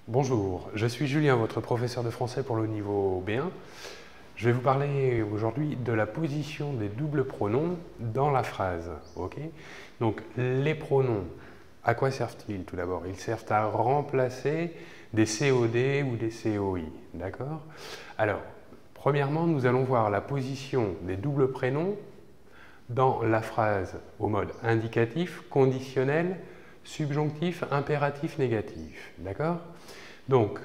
Bonjour, je suis Julien, votre professeur de français pour le niveau B1. Je vais vous parler aujourd'hui de la position des doubles pronoms dans la phrase. Donc les pronoms, à quoi servent-ils tout d'abord? Ils servent à remplacer des COD ou des COI. D'accord? Alors, premièrement, nous allons voir la position des doubles prénoms dans la phrase au mode indicatif, conditionnel, subjonctif, impératif, négatif. D'accord? Donc,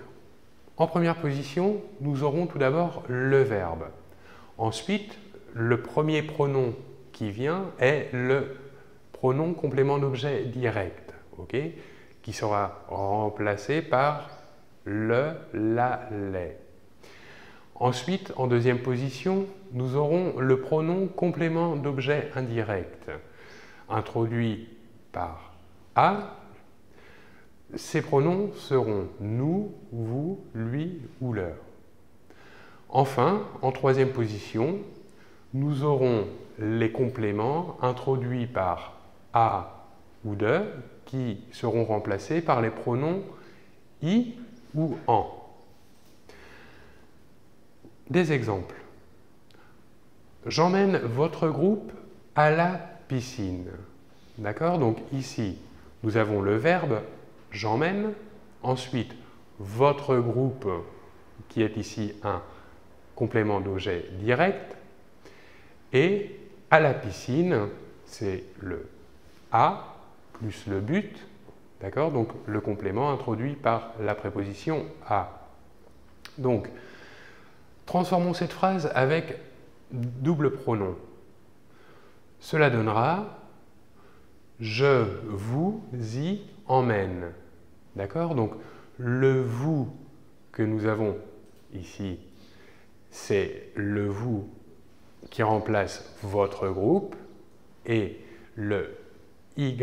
en première position, nous aurons tout d'abord le verbe. Ensuite, le premier pronom qui vient est le pronom complément d'objet direct, qui sera remplacé par le, la, les. Ensuite, en deuxième position, nous aurons le pronom complément d'objet indirect, introduit par a. Ces pronoms seront nous, vous, lui ou leur. Enfin, en troisième position, nous aurons les compléments introduits par a ou de qui seront remplacés par les pronoms i ou en. Des exemples. J'emmène votre groupe à la piscine. D'accord? Donc ici, nous avons le verbe j'emmène. Ensuite, votre groupe, qui est ici un complément d'objet direct. Et à la piscine, c'est le à plus le but. D'accord? Donc le complément introduit par la préposition à. Donc, transformons cette phrase avec double pronom. Cela donnera je vous y emmène. D'accord? Donc, le vous que nous avons ici, c'est le vous qui remplace votre groupe et le i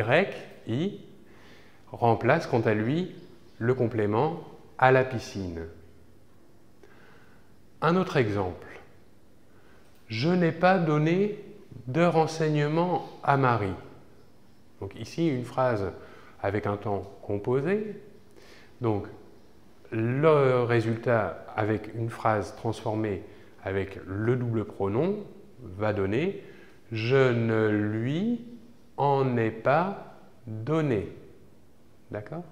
remplace quant à lui le complément à la piscine. Un autre exemple. Je n'ai pas donné de renseignements à Marie. Donc ici, une phrase avec un temps composé. Donc, le résultat avec une phrase transformée avec le double pronom va donner « Je ne lui en ai pas donné ». D'accord?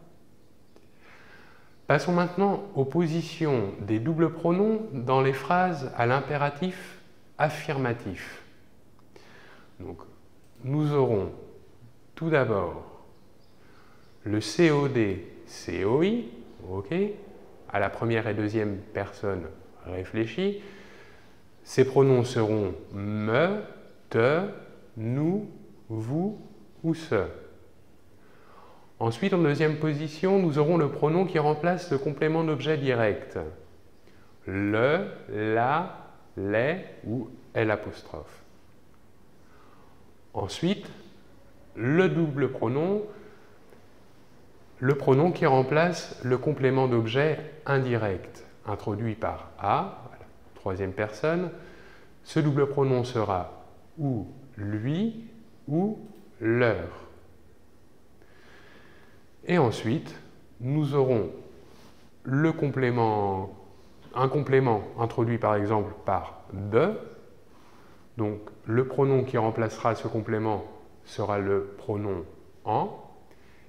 Passons maintenant aux positions des doubles pronoms dans les phrases à l'impératif affirmatif. Donc, nous aurons tout d'abord le COD, COI, à la première et deuxième personne réfléchie. Ces pronoms seront me, te, nous, vous ou ce. Ensuite, en deuxième position, nous aurons le pronom qui remplace le complément d'objet direct. Le, la, les ou l'apostrophe. Ensuite, le double pronom, le pronom qui remplace le complément d'objet indirect, introduit par a, troisième personne. Ce double pronom sera ou lui ou leur. Et ensuite, nous aurons un complément introduit par exemple par de. Donc, le pronom qui remplacera ce complément sera le pronom en.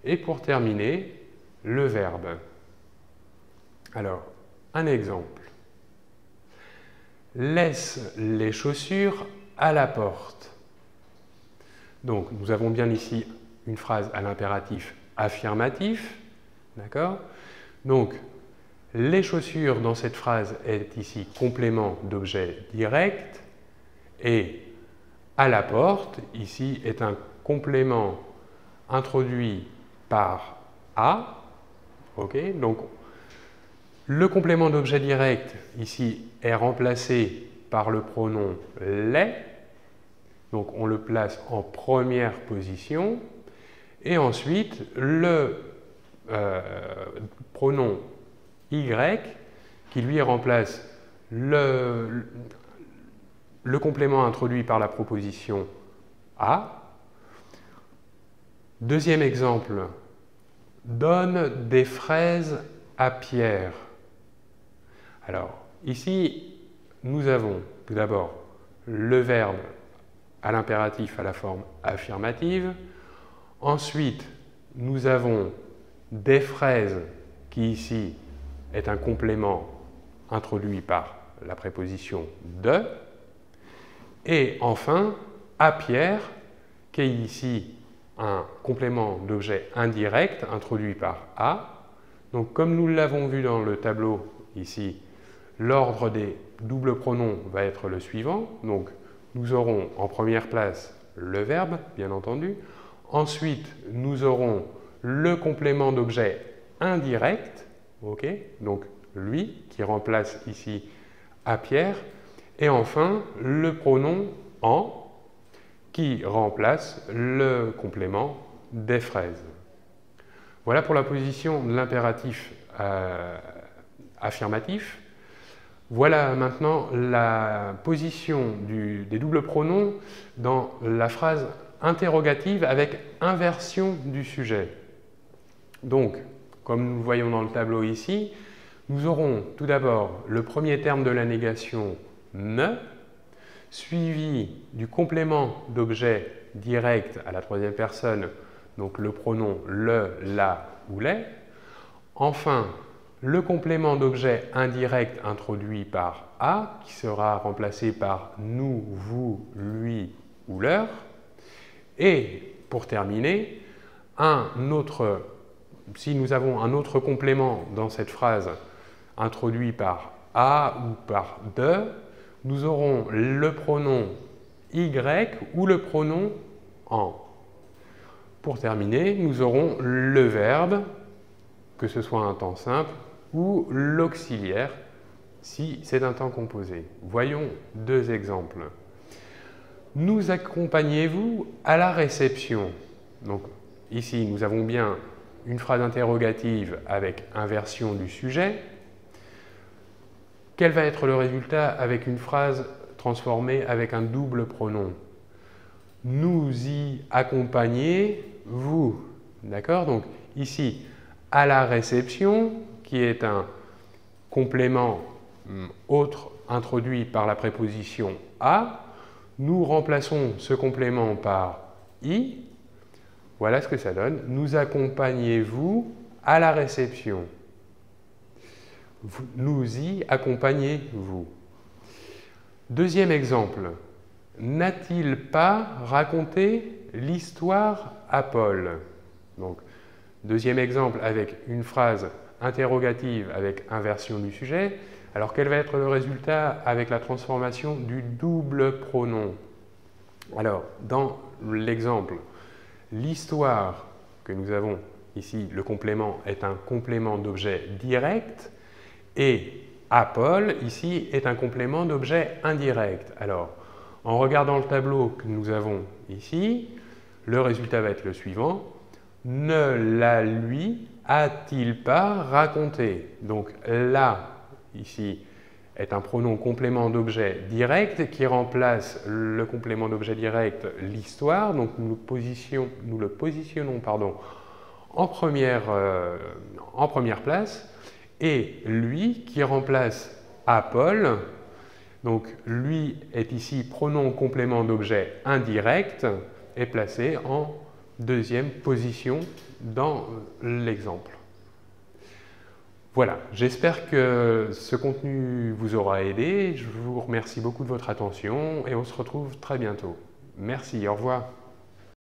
Et pour terminer, le verbe. Alors, un exemple. Laisse les chaussures à la porte. Donc, nous avons bien ici une phrase à l'impératif affirmatif. D'accord? Donc, les chaussures dans cette phrase est ici complément d'objet direct. Et à la porte, ici, est un complément introduit par a. Donc, le complément d'objet direct, ici, est remplacé par le pronom les. Donc, on le place en première position. Et ensuite, le pronom y, qui lui remplace le complément introduit par la proposition a. Deuxième exemple, donne des fraises à Pierre. Alors, ici, nous avons tout d'abord le verbe à l'impératif à la forme affirmative. Ensuite, nous avons des fraises qui ici est un complément introduit par la préposition de. Et enfin, à Pierre, qui est ici un complément d'objet indirect introduit par à. Donc, comme nous l'avons vu dans le tableau ici, l'ordre des doubles pronoms va être le suivant. Donc, nous aurons en première place le verbe, bien entendu. Ensuite, nous aurons le complément d'objet indirect, donc lui, qui remplace ici à Pierre. Et enfin, le pronom en, qui remplace le complément des fraises. Voilà pour la position de l'impératif affirmatif. Voilà maintenant la position des doubles pronoms dans la phrase interrogative avec inversion du sujet. Donc, comme nous le voyons dans le tableau ici, nous aurons tout d'abord le premier terme de la négation ne, suivi du complément d'objet direct à la troisième personne, donc le pronom le, la ou les. Enfin, le complément d'objet indirect introduit par à, qui sera remplacé par nous, vous, lui ou leur. Et pour terminer, si nous avons un autre complément dans cette phrase introduit par à ou par de, nous aurons le pronom y ou le pronom en. Pour terminer, nous aurons le verbe, que ce soit un temps simple, ou l'auxiliaire, si c'est un temps composé. Voyons deux exemples. Nous accompagnez-vous à la réception? Donc, ici, nous avons bien une phrase interrogative avec inversion du sujet. Quel va être le résultat avec une phrase transformée avec un double pronom? Nous y accompagnez-vous. D'accord? Donc, ici, à la réception, qui est un complément autre introduit par la préposition à, nous remplaçons ce complément par y. Voilà ce que ça donne. Nous accompagnez-vous à la réception? Nous y accompagnez-vous? Deuxième exemple. N'a-t-il pas raconté l'histoire à Paul? Donc, deuxième exemple avec une phrase interrogative avec inversion du sujet. Alors, quel va être le résultat avec la transformation du double pronom? Alors, dans l'exemple, l'histoire que nous avons ici, le complément est un complément d'objet direct et à Paul, ici, est un complément d'objet indirect. Alors, en regardant le tableau que nous avons ici, le résultat va être le suivant. Ne la lui a-t-il pas raconté? Donc là, ici, est un pronom complément d'objet direct qui remplace le complément d'objet direct, l'histoire. Donc nous le positionnons en première place. Et lui qui remplace à Paul. Donc lui est ici pronom complément d'objet indirect et placé en deuxième position dans l'exemple. Voilà, j'espère que ce contenu vous aura aidé. Je vous remercie beaucoup de votre attention et on se retrouve très bientôt. Merci, au revoir.